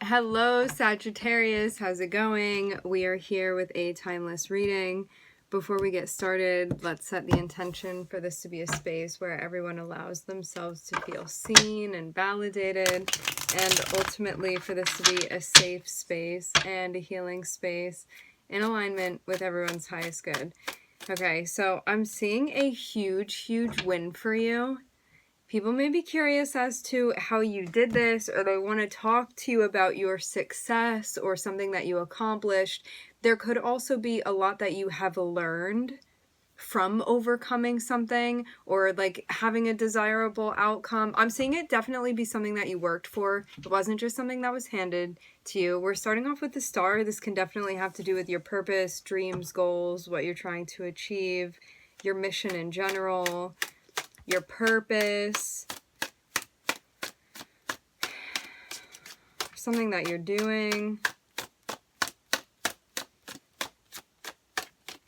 Hello, Sagittarius. How's it going? We are here with a timeless reading. Before we get started, let's set the intention for this to be a space where everyone allows themselves to feel seen and validated, and ultimately for this to be a safe space and a healing space in alignment with everyone's highest good. Okay, so I'm seeing a huge win for you. People may be curious as to how you did this, or they want to talk to you about your success or something that you accomplished. There could also be a lot that you have learned from overcoming something or like having a desirable outcome. I'm seeing it definitely be something that you worked for. It wasn't just something that was handed to you. We're starting off with the star. This can definitely have to do with your purpose, dreams, goals, what you're trying to achieve, your mission in general, your purpose, something that you're doing.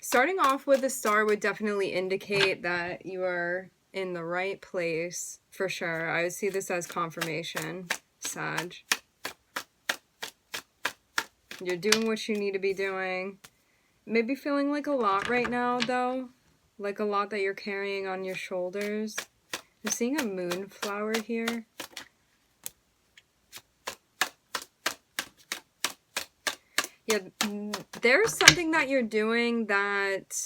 Starting off with a star would definitely indicate that you are in the right place, for sure. I would see this as confirmation, Sag. You're doing what you need to be doing. Maybe feeling like a lot right now, though. Like a lot that you're carrying on your shoulders. I'm seeing a moonflower here. Yeah, there's something that you're doing that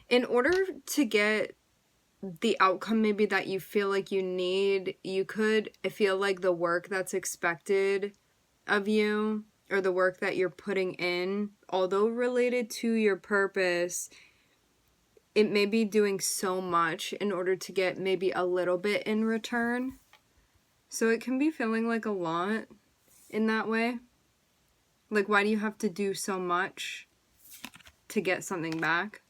in order to get the outcome maybe that you feel like you need, you could feel like the work that's expected of you or the work that you're putting in, although related to your purpose, it may be doing so much in order to get maybe a little bit in return. So it can be feeling like a lot in that way. Like, why do you have to do so much to get something back?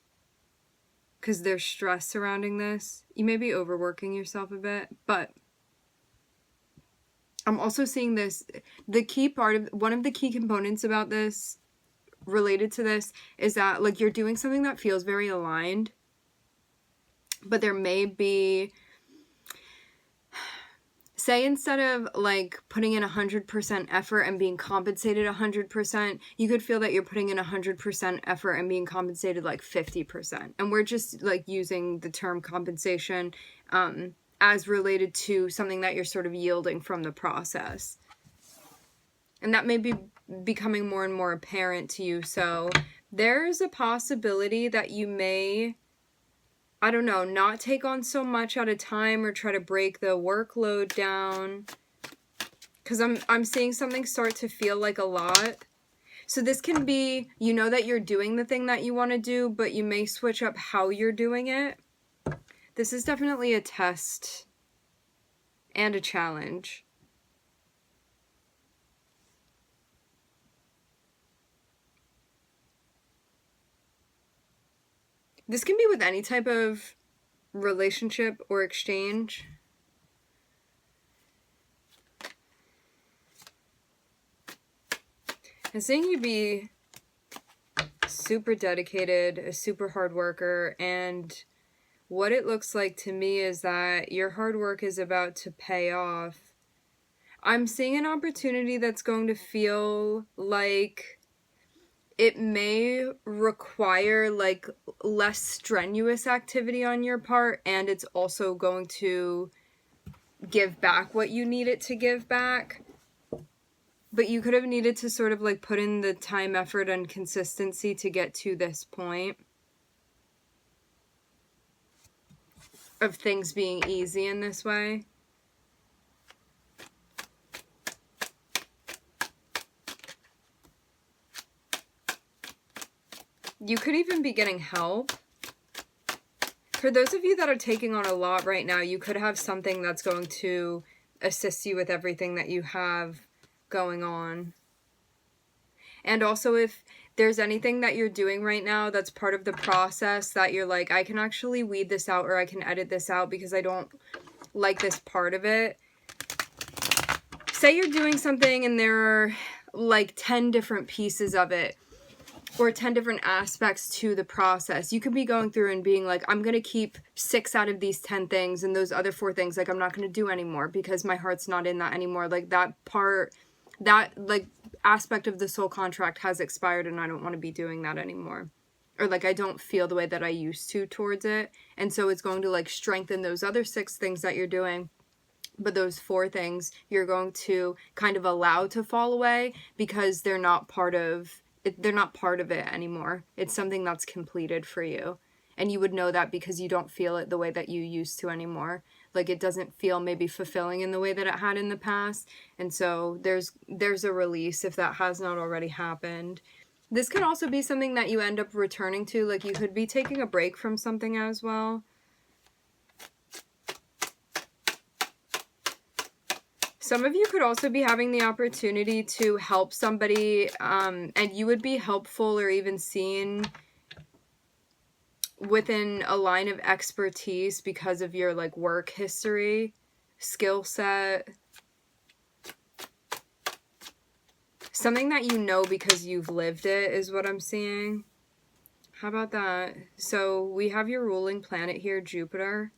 Because there's stress surrounding this. You may be overworking yourself a bit, but I'm also seeing this, the key part of, one of the key components about this, related to this, is that like you're doing something that feels very aligned, but there may be, say instead of like putting in 100% effort and being compensated 100%, you could feel that you're putting in 100% effort and being compensated like 50%. And we're just like using the term compensation as related to something that you're sort of yielding from the process. And that may be becoming more and more apparent to you. So there's a possibility that you may, I don't know, not take on so much at a time or try to break the workload down. Because I'm seeing something start to feel like a lot. So this can be, you know that you're doing the thing that you want to do, but you may switch up how you're doing it. This is definitely a test and a challenge. This can be with any type of relationship or exchange. I'm seeing you be super dedicated, a super hard worker, and what it looks like to me is that your hard work is about to pay off. I'm seeing an opportunity that's going to feel like it may require like less strenuous activity on your part, and it's also going to give back what you need it to give back. But you could have needed to sort of like put in the time, effort, and consistency to get to this point of things being easy in this way. You could even be getting help. For those of you that are taking on a lot right now, you could have something that's going to assist you with everything that you have going on. And also if there's anything that you're doing right now that's part of the process that you're like, I can actually weed this out or I can edit this out because I don't like this part of it. Say you're doing something and there are like 10 different pieces of it. or 10 different aspects to the process. You could be going through and being like, I'm going to keep 6 out of these 10 things, and those other 4 things, like, I'm not going to do anymore because my heart's not in that anymore. Like, that part, that, like, aspect of the soul contract has expired, and I don't want to be doing that anymore. Or, like, I don't feel the way that I used to towards it. And so it's going to, like, strengthen those other 6 things that you're doing. But those 4 things you're going to kind of allow to fall away because they're not part of it anymore. It's something that's completed for you. And you would know that because you don't feel it the way that you used to anymore. Like, it doesn't feel maybe fulfilling in the way that it had in the past. And so there's a release if that has not already happened. This could also be something that you end up returning to. Like, you could be taking a break from something as well. Some of you could also be having the opportunity to help somebody, and you would be helpful or even seen within a line of expertise because of your, like, work history, skill set. Something that you know because you've lived it is what I'm seeing. How about that? So we have your ruling planet here, Jupiter.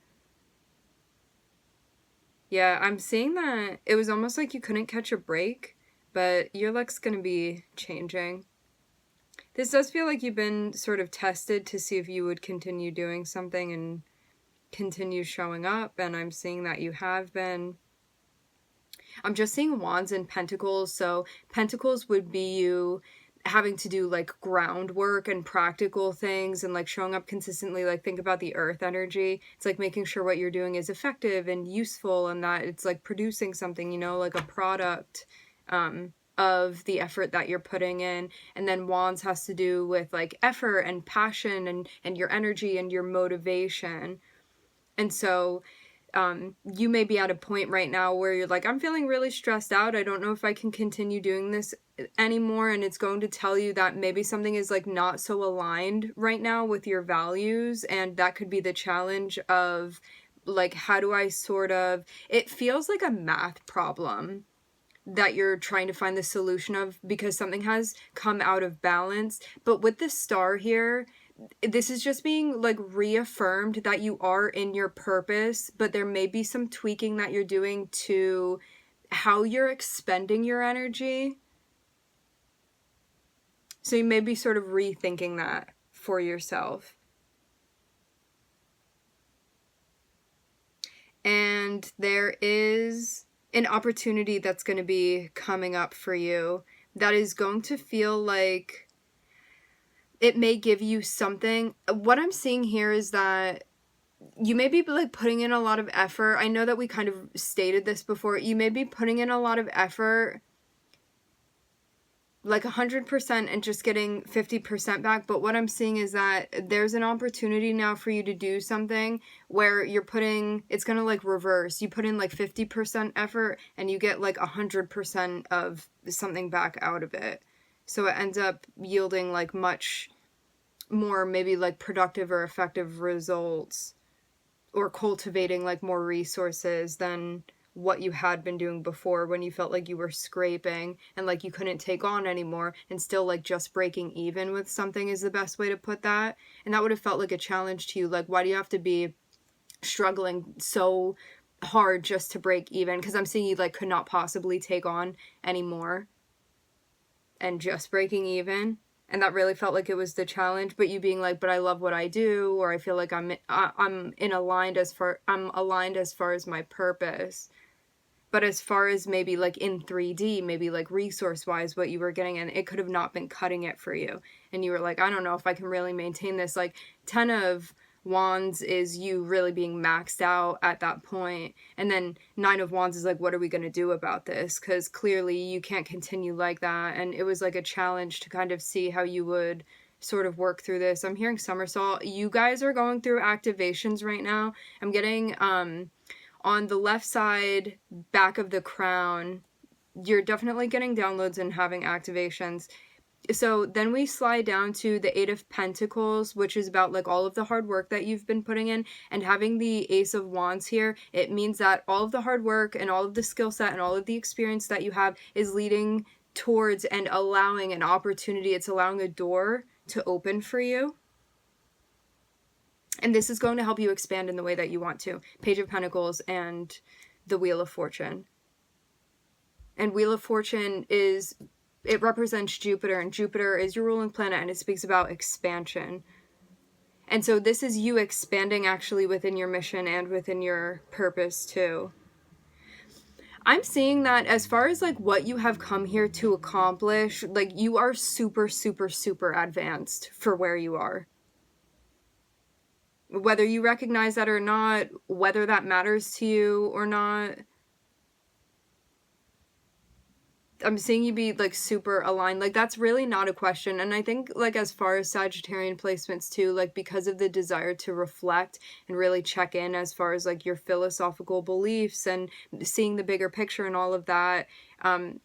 Yeah, I'm seeing that it was almost like you couldn't catch a break, but your luck's going to be changing. This does feel like you've been sort of tested to see if you would continue doing something and continue showing up, and I'm seeing that you have been. I'm just seeing Wands and Pentacles, so Pentacles would be you having to do, like, groundwork and practical things and, like, showing up consistently. Like, think about the earth energy. It's like making sure what you're doing is effective and useful and that it's, like, producing something, you know, like a product of the effort that you're putting in. And then Wands has to do with, like, effort and passion and your energy and your motivation. And so you may be at a point right now where you're like, I'm feeling really stressed out. I don't know if I can continue doing this anymore. And it's going to tell you that maybe something is, like, not so aligned right now with your values. And that could be the challenge of, like, how do I sort of, it feels like a math problem that you're trying to find the solution of because something has come out of balance. But with the star here, this is just being, like, reaffirmed that you are in your purpose, but there may be some tweaking that you're doing to how you're expending your energy. So you may be sort of rethinking that for yourself. And there is an opportunity that's going to be coming up for you that is going to feel like it may give you something. What I'm seeing here is that you may be, like, putting in a lot of effort. I know that we kind of stated this before. You may be putting in a lot of effort, like 100%, and just getting 50% back. But what I'm seeing is that there's an opportunity now for you to do something where you're putting, it's going to, like, reverse. You put in, like, 50% effort and you get, like, 100% of something back out of it. So it ends up yielding, like, much more maybe, like, productive or effective results, or cultivating, like, more resources than what you had been doing before when you felt like you were scraping and, like, you couldn't take on anymore and still, like, just breaking even with something is the best way to put that. And that would have felt like a challenge to you. Like, why do you have to be struggling so hard just to break even? Because I'm seeing you, like, could not possibly take on anymore and just breaking even. And that really felt like it was the challenge, but you being like, but I love what I do, or I feel like I'm aligned as far as my purpose. But as far as maybe, like, in 3D, maybe, like, resource-wise, what you were getting in, it could have not been cutting it for you. And you were like, I don't know if I can really maintain this. Like, 10 of Wands is you really being maxed out at that point. And then 9 of Wands is like, what are we going to do about this? Because clearly you can't continue like that. And it was like a challenge to kind of see how you would sort of work through this. I'm hearing somersault. You guys are going through activations right now. I'm getting, on the left side, back of the crown, you're definitely getting downloads and having activations. So then we slide down to the 8 of Pentacles, which is about, like, all of the hard work that you've been putting in. And having the Ace of Wands here, it means that all of the hard work and all of the skill set and all of the experience that you have is leading towards and allowing an opportunity. It's allowing a door to open for you. And this is going to help you expand in the way that you want to. Page of Pentacles and the Wheel of Fortune. And Wheel of Fortune it represents Jupiter, and Jupiter is your ruling planet, and it speaks about expansion. And so this is you expanding actually within your mission and within your purpose too. I'm seeing that as far as like what you have come here to accomplish, like you are super, super, super advanced for where you are. Whether you recognize that or not, whether that matters to you or not, I'm seeing you be like super aligned. Like that's really not a question. And I think like as far as Sagittarian placements too, like because of the desire to reflect and really check in as far as like your philosophical beliefs and seeing the bigger picture and all of that,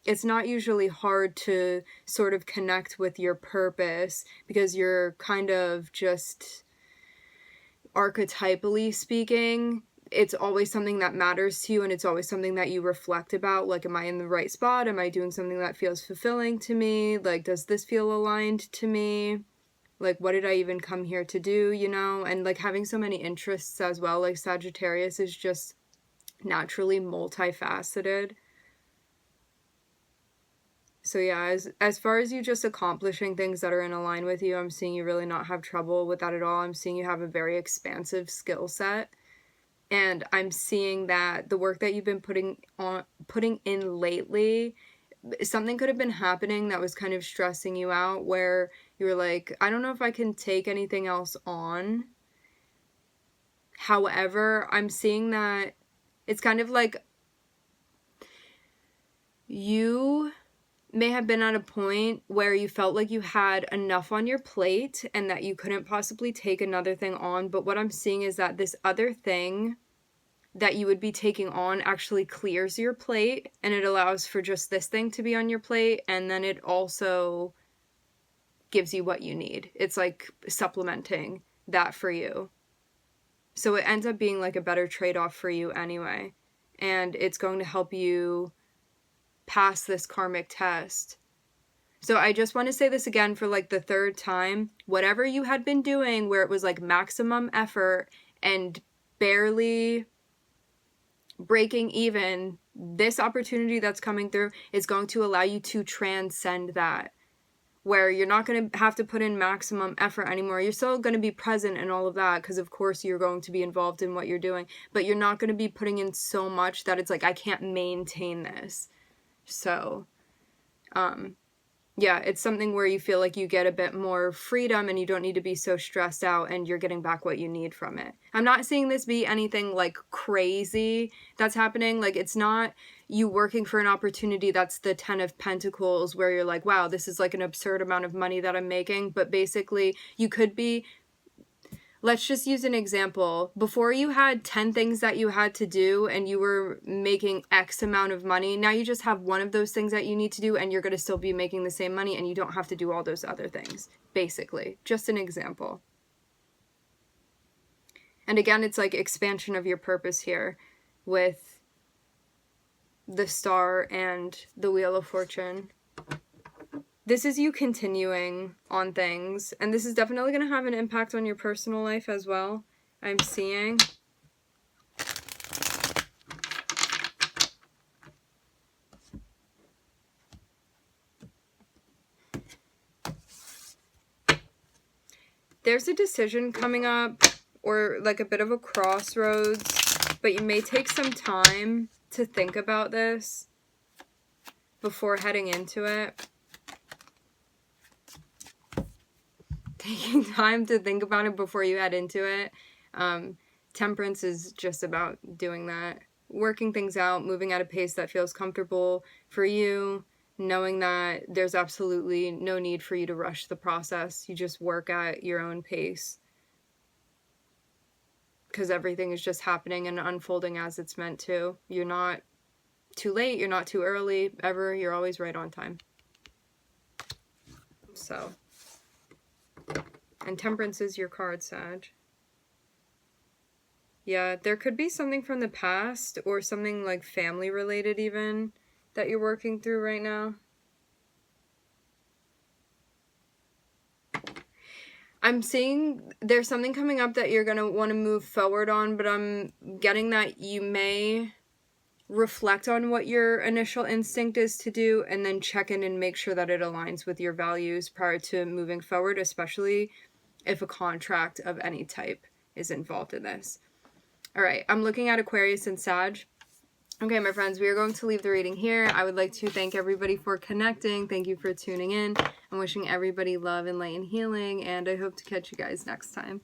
it's not usually hard to sort of connect with your purpose because you're kind of just archetypally speaking, it's always something that matters to you, and it's always something that you reflect about. Like, am I in the right spot? Am I doing something that feels fulfilling to me? Like, does this feel aligned to me? Like, what did I even come here to do, you know? And like having so many interests as well, like Sagittarius is just naturally multifaceted. So yeah, as far as you just accomplishing things that are in line with you, I'm seeing you really not have trouble with that at all. I'm seeing you have a very expansive skill set. And I'm seeing that the work that you've been putting in lately, something could have been happening that was kind of stressing you out, where you were like, I don't know if I can take anything else on. However, I'm seeing that it's kind of like you may have been at a point where you felt like you had enough on your plate and that you couldn't possibly take another thing on. But what I'm seeing is that this other thing that you would be taking on actually clears your plate, and it allows for just this thing to be on your plate, and then it also gives you what you need. It's like supplementing that for you. So it ends up being like a better trade-off for you anyway, and it's going to help you pass this karmic test. So I just want to say this again for like the third time. Whatever you had been doing where it was like maximum effort and barely breaking even, this opportunity that's coming through is going to allow you to transcend that, where you're not going to have to put in maximum effort anymore. You're still going to be present and all of that, because of course you're going to be involved in what you're doing, but you're not going to be putting in so much that it's like, I can't maintain this. So yeah, it's something where you feel like you get a bit more freedom and you don't need to be so stressed out, and you're getting back what you need from it. I'm not seeing this be anything like crazy that's happening. Like, it's not you working for an opportunity that's the 10 of Pentacles where you're like, wow, this is like an absurd amount of money that I'm making. But basically you could be, let's just use an example. Before you had 10 things that you had to do and you were making X amount of money. Now you just have one of those things that you need to do, and you're going to still be making the same money, and you don't have to do all those other things. Basically, just an example. And again, it's like expansion of your purpose here with the Star and the Wheel of Fortune. This is you continuing on things, and this is definitely going to have an impact on your personal life as well, I'm seeing. There's a decision coming up, or like a bit of a crossroads, but you may take some time to think about this before heading into it. Taking time to think about it before you head into it. Temperance is just about doing that. Working things out, moving at a pace that feels comfortable for you, knowing that there's absolutely no need for you to rush the process. You just work at your own pace, because everything is just happening and unfolding as it's meant to. You're not too late, you're not too early, ever. You're always right on time. So... and Temperance is your card, Sag. Yeah, there could be something from the past or something like family related even that you're working through right now. I'm seeing there's something coming up that you're going to want to move forward on, but I'm getting that you may reflect on what your initial instinct is to do and then check in and make sure that it aligns with your values prior to moving forward, especially if a contract of any type is involved in this. All right, I'm looking at Aquarius and Sag. Okay, my friends, we are going to leave the reading here. I would like to thank everybody for connecting. Thank you for tuning in. I'm wishing everybody love and light and healing, and I hope to catch you guys next time.